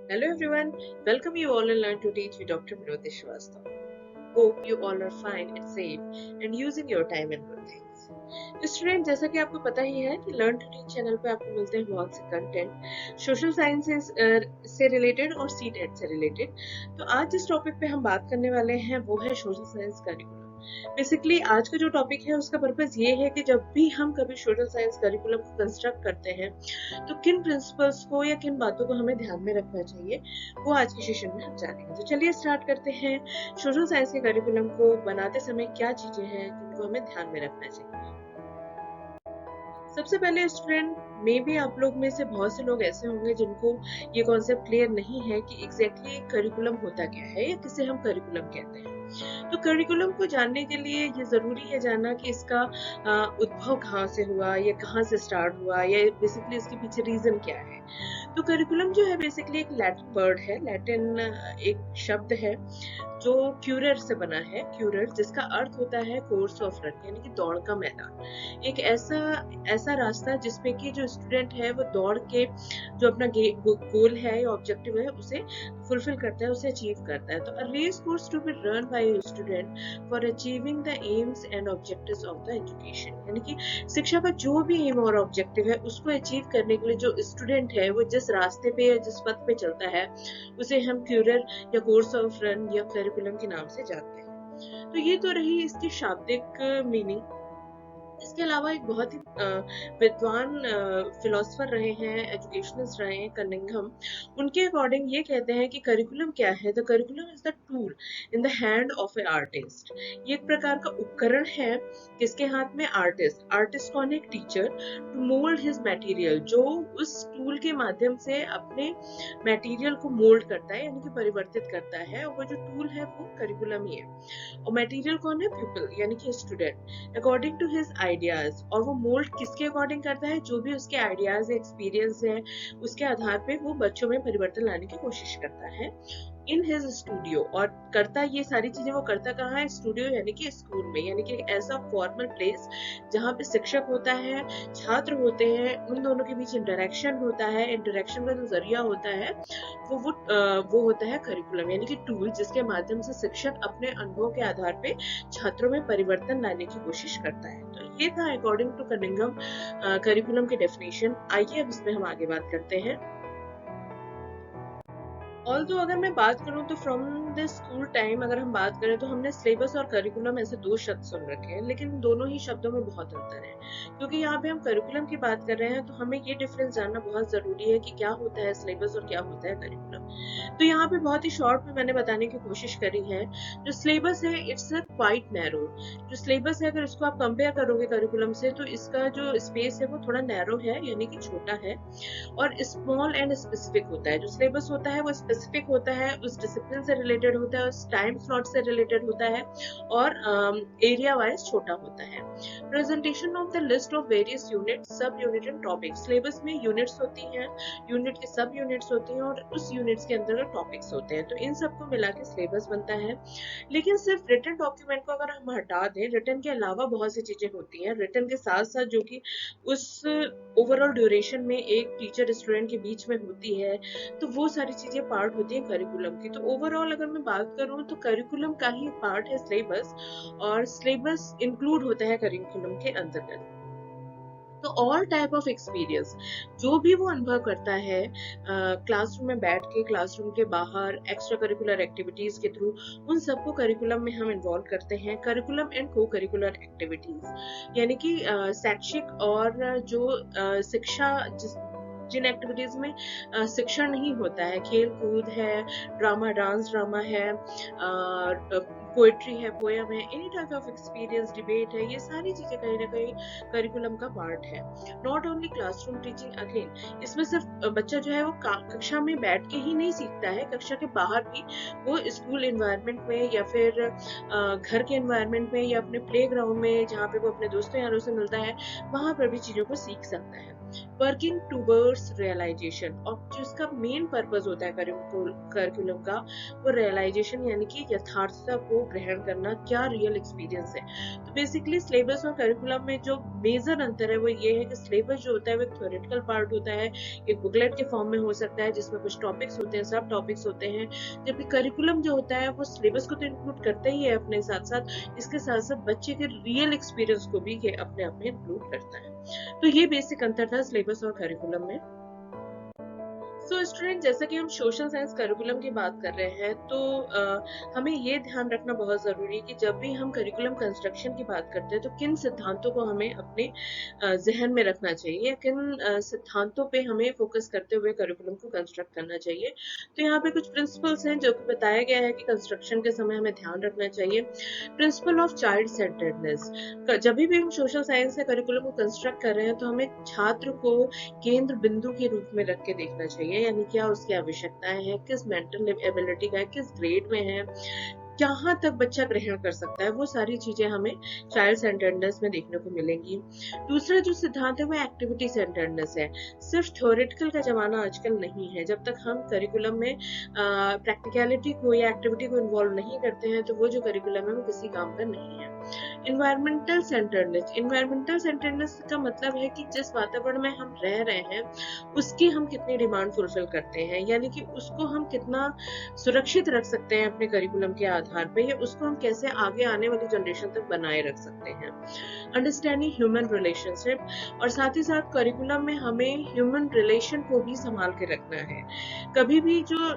Hello everyone, welcome you all and Learn to Teach with Dr. Vinod Shrivastava. Hope you all are fine and safe and using your time and good things. तो student जैसा कि आपको पता ही है कि learn to teach channel पे आपको मिलते हैं बहुत से कंटेंट सोशल साइंसेस से रिलेटेड और सीटेट से रिलेटेड। तो आज जिस टॉपिक पे हम बात करने वाले हैं वो है सोशल साइंस करिकुलम। बेसिकली आज का जो टॉपिक है उसका पर्पस ये है कि जब भी हम कभी सोशल साइंस करिकुलम को कंस्ट्रक्ट करते हैं तो किन प्रिंसिपल्स को या किन बातों को हमें ध्यान में रखना चाहिए वो आज के सेशन में हम जानेंगे। तो चलिए स्टार्ट करते हैं। सोशल साइंस के करिकुलम को बनाते समय क्या चीजें हैं जिनको हमें ध्यान में रखना चाहिए। सबसे पहले स्टूडेंट मे भी आप लोग में से बहुत से लोग ऐसे होंगे जिनको ये कॉन्सेप्ट क्लियर नहीं है कि एग्जैक्टली करिकुलम होता क्या है या किसे हम करिकुलम कहते हैं। तो करिकुलम को जानने के लिए ये जरूरी है जानना कि इसका उद्भव कहाँ से हुआ या कहाँ से स्टार्ट हुआ या बेसिकली इसके पीछे रीजन क्या है। तो करिकुलम जो है बेसिकली एक लैटिन वर्ड है, लैटिन एक शब्द है जो क्यूरर से बना है। क्यूरर जिसका अर्थ होता है कोर्स ऑफ रन यानी कि दौड़ का मैदान। एक ऐसा ऐसा रास्ता जिसपे कि जो स्टूडेंट है वो दौड़ के जो अपना गोल है या ऑब्जेक्टिव है उसे फुलफिल करता है, उसे अचीव करता है। तो a race course to be run by a student for achieving the aims and objectives of the education, यानी कि शिक्षा का जो भी एम और ऑब्जेक्टिव है उसको अचीव करने के लिए जो स्टूडेंट है वो जिस रास्ते पे या जिस पथ पे चलता है उसे हम क्यूरर या कोर्स ऑफ रन या करिकुलम के नाम से जानते हैं। तो ये तो रही इसकी शाब्दिक मीनिंग। इसके अलावा एक बहुत ही विद्वान फिलोसफर रहे हैं, एजुकेशनिस्ट रहे हैं, कनिंघम। उनके अकॉर्डिंग ये कहते हैं कि करिकुलम क्या है। The curriculum is the tool in the hand of a artist. ये एक प्रकार का उपकरण है किसके हाथ में? आर्टिस्ट। आर्टिस्ट कौन है? Teacher. To mould his material, जो उस टूल के माध्यम से अपने मटेरियल को मोल्ड करता है यानी कि परिवर्तित करता है, और वो जो टूल है वो करिकुलम ही है। और मटेरियल कौन है? पीपल यानी कि student according to his ideas. और वो मोल्ड किसके अकॉर्डिंग करता है? जो भी उसके आइडियाज एक्सपीरियंस है उसके आधार पे वो बच्चों में परिवर्तन लाने की कोशिश करता है इन हिज स्टूडियो। और करता ये सारी चीजें वो करता कहाँ है? स्टूडियो यानी कि स्कूल में, यानी कि ऐसा फॉर्मल प्लेस जहाँ पे शिक्षक होता है, छात्र होते हैं, उन दोनों के बीच इंटरेक्शन होता है। इंटरेक्शन का जो जरिया होता है वो होता है करिकुलम यानी कि टूल, जिसके माध्यम से शिक्षक अपने अनुभव के आधार पे छात्रों में परिवर्तन लाने की कोशिश करता है। तो ये था अकॉर्डिंग टू कनिंघम करिकुलम की डेफिनेशन। आइए अब इसमें हम आगे बात करते हैं। ऑल्दो अगर मैं बात करूं तो फ्रॉम द स्कूल टाइम अगर हम बात करें तो हमने सिलेबस और करिकुलम ऐसे दो शब्द सुन रखे हैं, लेकिन दोनों ही शब्दों में बहुत अंतर है। क्योंकि यहाँ पे हम करिकुलम की बात कर रहे हैं तो हमें ये डिफरेंस जानना बहुत जरूरी है कि क्या होता है सिलेबस और क्या होता है करिकुलम। तो यहाँ पे बहुत ही शॉर्ट में मैंने बताने की कोशिश करी है। जो सिलेबस है इट्स अ क्वाइट नैरो। जो सिलेबस है अगर इसको आप कंपेयर करोगे करिकुलम से तो इसका जो स्पेस है वो थोड़ा नैरो है यानी कि छोटा है और स्मॉल एंड स्पेसिफिक होता है। जो सिलेबस होता है वो स्पेसिफिक होता है, उस डिसिप्लिन से रिलेटेड होता है, उस टाइम स्लॉट से रिलेटेड होता है और एरिया वाइज छोटा होता है। Presentation of the list of various unit, सब यूनिट एंड टॉपिक्स। सिलेबस में यूनिट्स होती हैं, यूनिट के सब यूनिट्स होती हैं और उस यूनिट्स के अंदर टॉपिक्स होते हैं। तो इन सबको मिला के सिलेबस बनता है। लेकिन सिर्फ रिटन डॉक्यूमेंट को अगर हम हटा दें, रिटन के अलावा बहुत सी चीजें होती हैं रिटन के साथ साथ जो कि उस ओवरऑल ड्यूरेशन में एक टीचर स्टूडेंट के बीच में होती है, तो वो सारी चीजें पार्ट होती है करिकुलम की। तो ओवरऑल अगर मैं बात करूं तो करिकुलम का ही पार्ट है सिलेबस, और सिलेबस इंक्लूड होता है करिकुलम के अंतर्गत। तो ऑल टाइप ऑफ एक्सपीरियंस, जो भी वो अनुभव करता है क्लासरूम में बैठ के, क्लासरूम के बाहर, एक्स्ट्रा करिकुलर एक्टिविटीज के थ्रू, उन सबको करिकुलम में हम इन्वॉल्व करते हैं। करिकुलम एंड को करिकुलर एक्टिविटीज यानी कि शैक्षिक और जो शिक्षा जिन एक्टिविटीज में शिक्षण नहीं होता है, खेल कूद है, ड्रामा डांस ड्रामा है, पोएट्री है, पोयम है, any type of experience, debate है, ये सारी चीजें कहीं ना कहीं करिकुलम का पार्ट है। Not only classroom teaching, again इसमें सिर्फ बच्चा जो है वो कक्षा में बैठ के ही नहीं सीखता है, कक्षा के बाहर भी वो स्कूल एनवायरनमेंट में या फिर घर के एनवायरनमेंट में या अपने प्ले ग्राउंड में जहाँ पे वो अपने दोस्तों यारों से मिलता है वहां पर भी चीजों को सीख सकता है। वर्किंग टूवर्ड्स रियलाइजेशन, और जो इसका मेन पर्पज होता है करिकुलम का वो रियलाइजेशन यानी कि यथार्थता को ग्रहण करना क्या रियल एक्सपीरियंस है। तो बेसिकली सिलेबस और करिकुलम में जो मेजर अंतर है वो ये है कि सिलेबस जो होता है वो एक थ्योरेटिकल पार्ट होता है, एक बुकलेट के फॉर्म में हो सकता है जिसमें कुछ टॉपिक्स होते हैं, सब टॉपिक्स होते हैं, जबकि करिकुलम जो होता है वो सिलेबस को तो इंक्लूड करता ही है अपने साथ साथ, इसके साथ साथ बच्चे के रियल एक्सपीरियंस को भी ये अपने आप में इंक्लूड करता है। तो ये बेसिक अंतर था सिलेबस और करिकुलम में। तो स्टूडेंट, जैसा कि हम सोशल साइंस करिकुलम की बात कर रहे हैं, तो हमें ये ध्यान रखना बहुत ज़रूरी है कि जब भी हम करिकुलम कंस्ट्रक्शन की बात करते हैं तो किन सिद्धांतों को हमें अपने जहन में रखना चाहिए, या किन सिद्धांतों पे हमें फोकस करते हुए करिकुलम को कंस्ट्रक्ट करना चाहिए। तो यहाँ पे कुछ प्रिंसिपल्स हैं जो कि बताया गया है कि कंस्ट्रक्शन के समय हमें ध्यान रखना चाहिए। प्रिंसिपल ऑफ चाइल्ड सेंटर्डनेस, जब भी हम सोशल साइंस या करिकुलम को कंस्ट्रक्ट कर रहे हैं तो हमें छात्र को केंद्र बिंदु के रूप में रख के देखना चाहिए, यानी क्या उसकी आवश्यकताएं हैं, किस मेंटल एबिलिटी का है, किस ग्रेड में है, कहाँ तक बच्चा ग्रहण कर सकता है, वो सारी चीजें हमें चाइल्ड सेंटर्डनेस में देखने को मिलेंगी। दूसरा जो सिद्धांत है वो एक्टिविटी सेंटर्डनेस है। सिर्फ थ्योरेटिकल का जमाना आजकल नहीं है, जब तक हम करिकुलम में प्रैक्टिकलिटी को या एक्टिविटी को इन्वॉल्व नहीं करते हैं तो वो जो करिकुलम है वो किसी काम का नहीं है। इन्वायरमेंटल सेंटर्डनेस, इन्वायरमेंटल सेंटर्डनेस का मतलब है कि जिस वातावरण में हम रह रहे हैं उसकी हम कितनी डिमांड फुलफिल करते हैं, यानी कि उसको हम कितना सुरक्षित रख सकते हैं अपने करिकुलम के आधार पे, या उसको हम कैसे आगे आने वाली जनरेशन तक बनाए रख सकते हैं। अंडरस्टैंडिंग ह्यूमन रिलेशनशिप, और साथ ही साथ करिकुलम में हमें ह्यूमन रिलेशन को भी संभाल के रखना है। कभी भी जो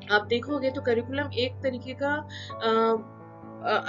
आप देखोगे तो करिकुलम एक तरीके का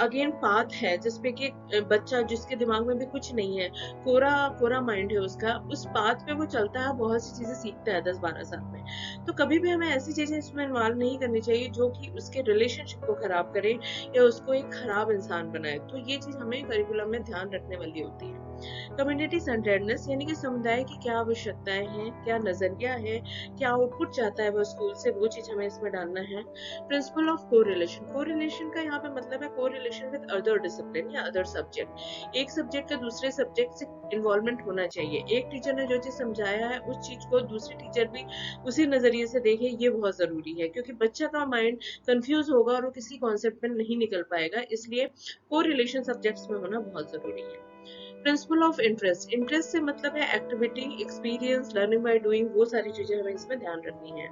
अगेन पाथ है जिसपे कि बच्चा जिसके दिमाग में भी कुछ नहीं है, कोरा कोरा माइंड है उसका, उस पाथ पे वो चलता है, बहुत सी चीजें सीखता है 10-12 साल में। तो कभी भी हमें ऐसी चीजें इसमें इन्वॉल्व नहीं करनी चाहिए जो कि उसके रिलेशनशिप को खराब करे या उसको एक खराब इंसान बनाए। तो ये चीज हमें करिकुलम में ध्यान रखने वाली होती है। कम्युनिटी सेंटर्डनेस, यानी कि समुदाय की क्या आवश्यकताएं हैं, क्या नजरिया है, क्या आउटपुट चाहता है वो स्कूल से, वो चीज हमें इसमें डालना है। प्रिंसिपल ऑफ कोरिलेशन, कोरिलेशन का यहाँ पे मतलब है कोरिलेशन विद अदर डिसिप्लिन या अदर सब्जेक्ट। एक सब्जेक्ट का दूसरे सब्जेक्ट से इन्वॉल्वमेंट होना चाहिए। एक टीचर ने जो चीज समझाया है उस चीज को दूसरी टीचर भी उसी नजरिए से देखे, ये बहुत जरूरी है, क्योंकि बच्चा का माइंड कंफ्यूज होगा और वो किसी कॉन्सेप्ट में नहीं निकल पाएगा, इसलिए कोरिलेशन सब्जेक्ट्स में होना बहुत जरूरी है। प्रिंसिपल ऑफ इंटरेस्ट, इंटरेस्ट से मतलब है activity, experience, learning by doing, वो सारी चीजें हमें इसमें ध्यान रखनी है।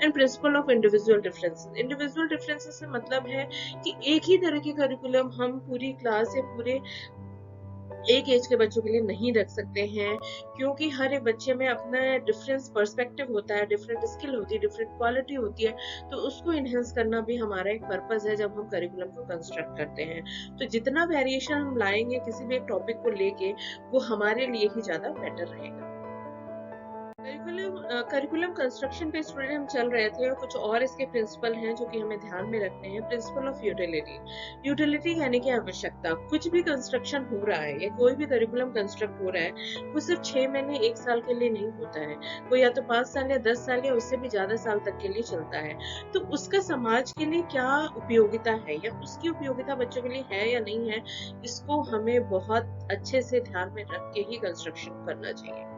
And principle of individual differences, individual differences से मतलब है कि एक ही तरह के करिकुलम हम पूरी क्लास या पूरे एक एज के बच्चों के लिए नहीं रख सकते हैं, क्योंकि हर एक बच्चे में अपना डिफरेंस पर्सपेक्टिव होता है, डिफरेंट स्किल होती है, डिफरेंट क्वालिटी होती है, तो उसको इनहेंस करना भी हमारा एक पर्पस है जब हम करिकुलम को कंस्ट्रक्ट करते हैं। तो जितना वेरिएशन हम लाएंगे किसी भी एक टॉपिक को लेके, वो हमारे लिए ही ज्यादा बेटर रहेगा। करिकुलम कंस्ट्रक्शन पे स्टूडेंट हम चल रहे थे, और कुछ और इसके प्रिंसिपल हैं जो कि हमें ध्यान में रखने हैं। प्रिंसिपल ऑफ यूटिलिटी, यूटिलिटी यानी कि आवश्यकता। कुछ भी कंस्ट्रक्शन हो रहा है या कोई भी करिकुलम कंस्ट्रक्ट हो रहा है, वो सिर्फ 6 महीने 1 साल के लिए नहीं होता है, वो या तो 5 साल या 10 साल या उससे भी ज्यादा साल तक के लिए चलता है। तो उसका समाज के लिए क्या उपयोगिता है या उसकी उपयोगिता बच्चों के लिए है या नहीं है, इसको हमें बहुत अच्छे से ध्यान में रख के ही कंस्ट्रक्शन करना चाहिए।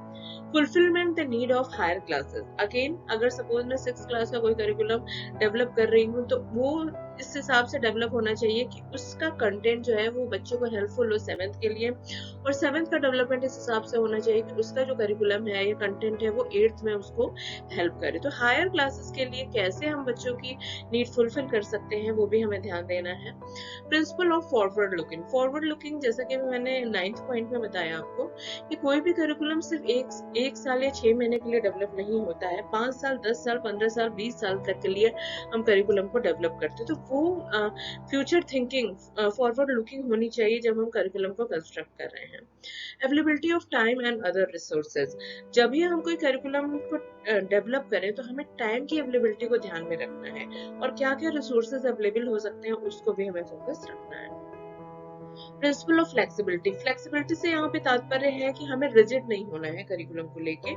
Fulfilment the need of higher classes, again अगर सपोज मैं 6th क्लास का कोई करिकुलम डेवलप कर रही हूँ तो वो इस हिसाब से डेवलप होना चाहिए कि उसका कंटेंट जो है वो बच्चों को हेल्पफुल हो 7th के लिए, और 7th का डेवलपमेंट इस हिसाब से होना चाहिए कि उसका जो करिकुलम है या कंटेंट है वो 8th में उसको हेल्प करे। तो हायर क्लासेस के लिए कैसे हम बच्चों की नीड फुलफिल कर सकते हैं वो भी हमें ध्यान देना है। Principle of forward looking, forward looking जैसा कि मैंने 9th पॉइंट में बताया आपको कि कोई भी करिकुलम सिर्फ एक साल या 6 महीने के लिए डेवलप नहीं होता है, 5 साल, 10 साल, 15 साल, 20 साल तक के लिए हम करिकुलम को डेवलप करते हैं। तो वो फ्यूचर थिंकिंग, फॉरवर्ड लुकिंग होनी चाहिए जब हम करिकुलम को कंस्ट्रक्ट कर रहे हैं। Availability of time and other resources, जब भी हम कोई करिकुलम को डेवलप करें तो हमें टाइम की अवेलेबिलिटी को ध्यान में रखना है, और क्या क्या रिसोर्सेज अवेलेबल हो सकते हैं उसको भी हमें फोकस रखना है। प्रिंसिपल ऑफ फ्लेक्सिबिलिटी, फ्लेक्सिबिलिटी से यहाँ पे तात्पर्य है कि हमें रिजिड नहीं होना है करिकुलम को लेके।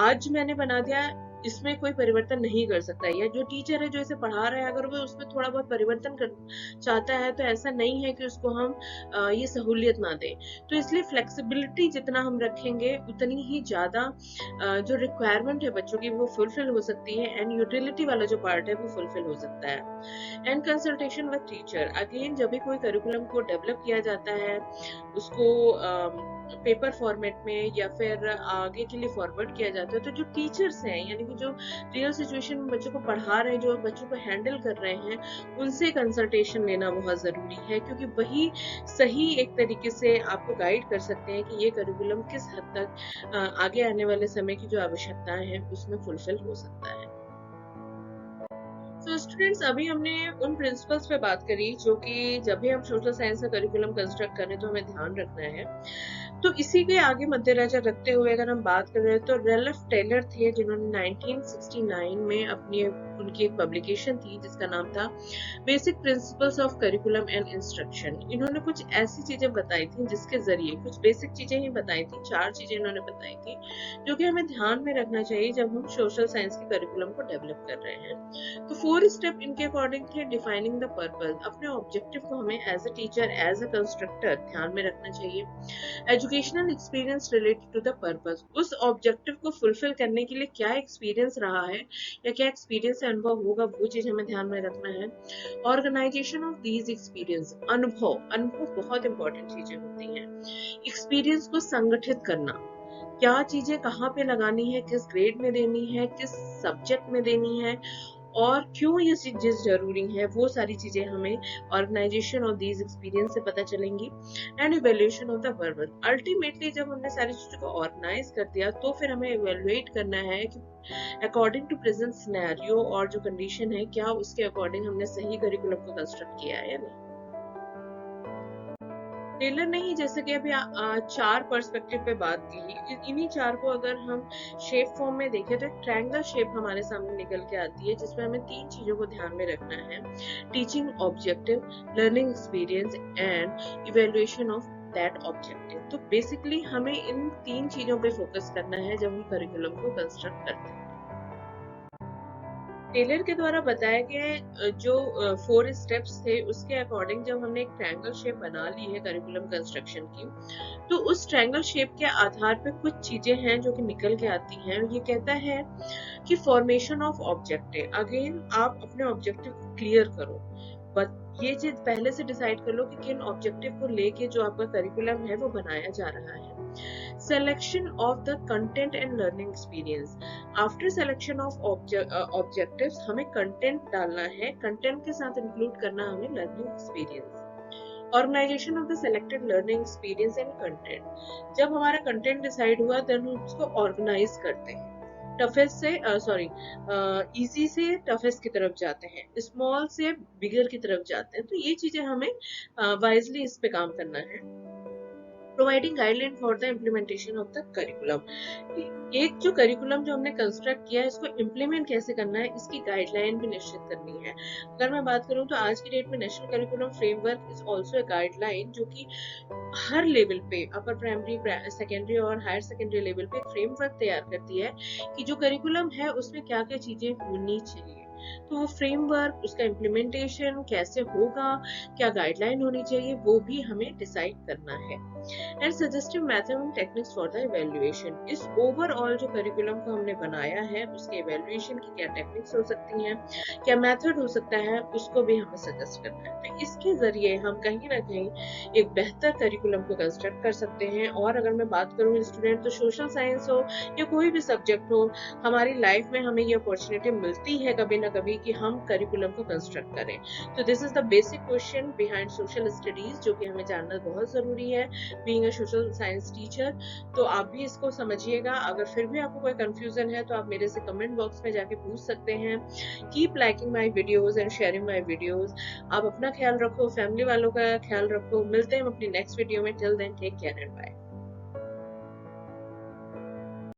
आज मैंने बना दिया इसमें कोई परिवर्तन नहीं कर सकता है, या जो टीचर है जो इसे पढ़ा रहा है अगर वो उसमें थोड़ा बहुत परिवर्तन कर चाहता है तो ऐसा नहीं है कि उसको हम ये सहूलियत ना दें। तो इसलिए फ्लेक्सिबिलिटी जितना हम रखेंगे उतनी ही ज्यादा जो रिक्वायरमेंट है बच्चों की वो फुलफिल हो सकती है, एंड यूटिलिटी वाला जो पार्ट है वो फुलफिल हो सकता है। And consultation with teacher, again जब भी कोई करिकुलम को डेवलप किया जाता है उसको पेपर फॉर्मेट में या फिर आगे के लिए फॉरवर्ड किया जाता है, तो जो टीचर्स हैं यानी कि जो रियल सिचुएशन में बच्चों को पढ़ा रहे हैं, जो बच्चों को हैंडल कर रहे हैं, उनसे कंसल्टेशन लेना बहुत जरूरी है, क्योंकि वही सही एक तरीके से आपको गाइड कर सकते हैं कि ये करिकुलम किस हद तक आगे आने वाले समय की जो आवश्यकताएं हैं उसमें फुलफिल हो सकता है। तो स्टूडेंट्स, अभी हमने उन प्रिंसिपल्स पे बात करी जो कि जब भी हम सोशल साइंस का करिकुलम कंस्ट्रक्ट करें तो हमें ध्यान रखना है। तो इसी के आगे मद्देनजर रखते हुए अगर हम बात कर रहे हैं तो रैल्फ टेलर थे जिन्होंने 1969 में अपनी उनकी एक पब्लिकेशन थी जिसका नाम था basic principles of curriculum and instruction. इन्होंने कुछ ऐसी चीजें बताई थी जिसके जरिए, कुछ बेसिक चीजें ही बताई थी, 4 चीजें इन्होंने बताई थी जो कि हमें ध्यान में रखना चाहिए जब हम सोशल साइंस के करिकुलम को डेवलप कर रहे हैं। तो 4 स्टेप इनके अकॉर्डिंग थे। डिफाइनिंग द पर्पस, अपने ऑब्जेक्टिव को हमें as a teacher, as a constructor ध्यान में रखना चाहिए। Educational experience related to the purpose, उस ऑब्जेक्टिव को फुलफिल करने के लिए क्या एक्सपीरियंस रहा है या क्या एक्सपीरियंस से अनुभव होगा, वो चीज हमें ध्यान में रखना है। ऑर्गेनाइजेशन ऑफ दीज एक्सपीरियंस, अनुभव बहुत इंपॉर्टेंट चीजें होती हैं। एक्सपीरियंस को संगठित करना, क्या चीजें कहाँ पे लगानी है, किस ग्रेड में देनी है, किस सब्जेक्ट में देनी है और क्यों ये चीजें जरूरी है, वो सारी चीजें हमें ऑर्गेनाइजेशन ऑफ दीज एक्सपीरियंस से पता चलेंगी। And evaluation of the purpose, ultimately जब हमने सारी चीजों को ऑर्गेनाइज कर दिया तो फिर हमें इवेल्युएट करना है कि अकॉर्डिंग टू प्रेजेंट सिनेरियो और जो कंडीशन है क्या उसके अकॉर्डिंग हमने सही करिकुलम को कंस्ट्रक्ट किया है या नहीं। टेलर ने ही जैसे कि अभी 4 पर्सपेक्टिव पे बात की, इन्हीं 4 को अगर हम शेप फॉर्म में देखें तो एक ट्रायंगल शेप हमारे सामने निकल के आती है जिसमें हमें 3 चीजों को ध्यान में रखना है। Teaching objective, learning experience and evaluation of that objective. तो बेसिकली हमें इन 3 चीजों पे फोकस करना है जब हम करिकुलम को कंस्ट्रक्ट करते हैं। टेलर के द्वारा बताए गए जो 4 स्टेप्स थे उसके अकॉर्डिंग जब हमने एक ट्रायंगल शेप बना ली है करिकुलम कंस्ट्रक्शन की, तो उस ट्रायंगल शेप के आधार पे कुछ चीजें हैं जो कि निकल के आती हैं। ये कहता है कि फॉर्मेशन ऑफ ऑब्जेक्टिव, अगेन आप अपने ऑब्जेक्टिव को क्लियर करो, बट ये चीज पहले से डिसाइड कर लो कि किन ऑब्जेक्टिव को लेके जो आपका करिकुलम है वो बनाया जा रहा है। Selection of the content and learning experience, after selection of objectives हमें content डालना है, content के साथ include करना हमें learning experience। Organization of the selected learning experience and content, जब हमारा content decide हुआ then हम उसको organize करते हैं, टफेस्ट से इजी से टफेस्ट की तरफ जाते हैं, स्मॉल से बिगर की तरफ जाते हैं। तो ये चीजें हमें वाइजली इस पे काम करना है। Providing guideline for the implementation of the curriculum, एक जो करिकुलम जो हमने कंस्ट्रक्ट किया है इसको इम्प्लीमेंट कैसे करना है इसकी गाइडलाइन भी निश्चित करनी है। अगर मैं बात करूं तो आज की डेट में national curriculum framework is also a guideline जो कि हर लेवल पे अपर प्राइमरी, सेकेंडरी और हायर सेकेंडरी लेवल पे एक फ्रेमवर्क तैयार करती है कि जो करिकुलम है उसमें क्या क्या चीजें होनी चाहिए। तो वो फ्रेमवर्क, उसका इम्प्लीमेंटेशन कैसे होगा, क्या गाइडलाइन होनी चाहिए, वो भी हमें डिसाइड करना है। And suggestive method and techniques for the evaluation, इस ओवरऑल जो करिकुलम को हमने बनाया है उसके इवैल्यूएशन की क्या टेक्निक्स हो सकती हैं, क्या मेथड हो सकता है, उसको भी हमें सजेस्ट करना है। तो इसके जरिए हम कहीं ना कहीं एक बेहतर करिकुलम को कंस्ट्रक्ट कर सकते हैं। और अगर मैं बात करूँ स्टूडेंट, तो सोशल साइंस हो या कोई भी सब्जेक्ट हो, हमारी लाइफ में हमें ये अपॉर्चुनिटी मिलती है कभी ना कभी कि हम करिकुलम को कंस्ट्रक्ट करें। तो this is the basic question behind social studies जो कि हमें जानना बहुत जरूरी है being a social science teacher. तो आप भी इसको समझिएगा। अगर फिर भी आपको कोई कंफ्यूजन है तो आप मेरे से कमेंट बॉक्स में जाके पूछ सकते हैं। Keep liking my videos and sharing my videos. आप अपना ख्याल रखो, फैमिली वालों का ख्याल रखो। मिलते हैं हम अपनी नेक्स्ट वीडियो में। Till then take care and bye.